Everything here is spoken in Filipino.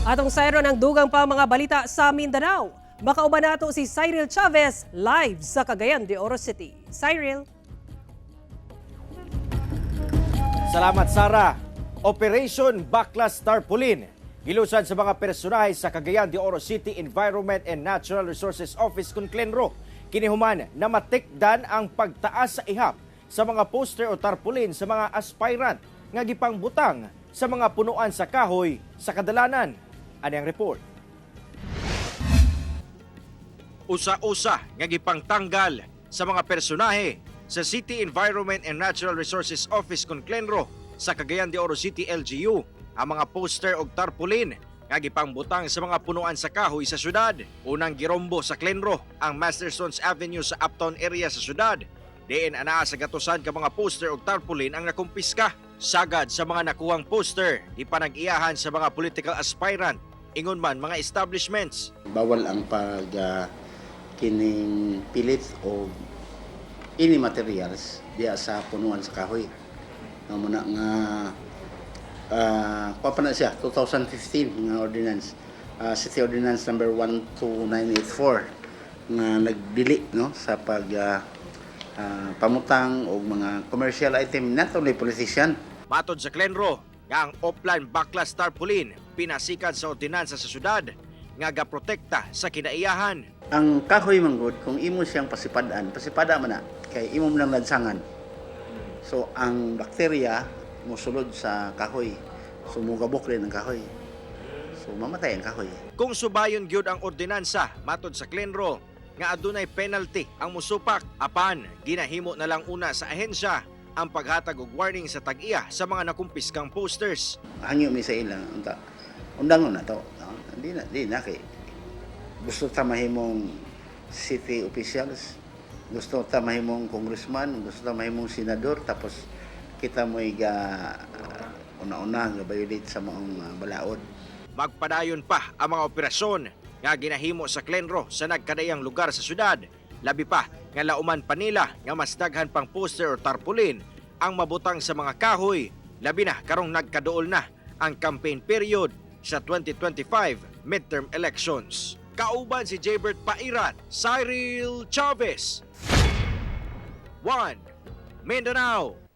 Atong sayro ng dugang pa mga balita sa Mindanao. Makauban nato si Cyril Chavez live sa Cagayan de Oro City. Cyril. Salamat, Sara. Operation Baklas Tarpaulin. Gilusan sa mga personahe sa Cagayan de Oro City Environment and Natural Resources Office kung Clenro. Kinihuman na matikdan ang pagtaas sa ihap sa mga poster o tarpaulin sa mga aspirant nga gipang butang sa mga punuan sa kahoy sa kadalanan. Ano ang report? Usa-usa nga gipang tanggal sa mga personahe sa City Environment and Natural Resources Office kung Clenro sa Cagayan de Oro City LGU ang mga poster og tarpaulin nga gipang butang sa mga punuan sa kahoy sa syudad. Unang girombo sa Clenro ang Masterstones Avenue sa uptown area sa syudad. Diin anaa sa gatusan ka mga poster og tarpaulin ang nakumpiska. Sagad sa mga nakuhang poster, ipanag-iyahan sa mga political aspirant, ingon man mga establishments. Bawal ang kining pilit o ini materials diya sa punuan sa kahoy. Nga muna nga na siya 2015 nga ordinance, City Ordinance number 12984 nga nagdili no sa pamutang o mga commercial item not only politician. Matod sa Clenro nga ang offline Baklas Tarpaulin pinasikan sa ordinansa sa syudad nga gaprotekta sa kinaiyahan. Ang kahoy manggod kung imo siyang pasipada man na kay imo nang lansangan. So ang bakterya mosulod sa kahoy. So mugabok rin ang kahoy. So mamatay ang kahoy. Kung subayon gyud ang ordinansa matod sa Clenro nga adunay penalty ang musupak apan ginahimo na lang una sa ahensya ang paghatag og warning sa tag-iya sa mga nakumpiskang posters. Hangyo mi sa ilang undangon na to. No? Di na kay gusto ta mahimong city officials, gusto ta mahimong congressman, gusto ta mahimong senador, tapos kita mo una-una nga violate sa mga balaod. Magpadayon pa ang mga operasyon nga ginahimo sa Clenro sa nagkadayang lugar sa syudad. Labi pa nga lauman pa nila nga mas daghan pang poster o tarpaulin ang mabutang sa mga kahoy. Labi na karong nagkaduol na ang campaign period sa 2025 midterm elections. Kauban si Jaybert Pairat, Cyril Chavez. 1. Mindanao.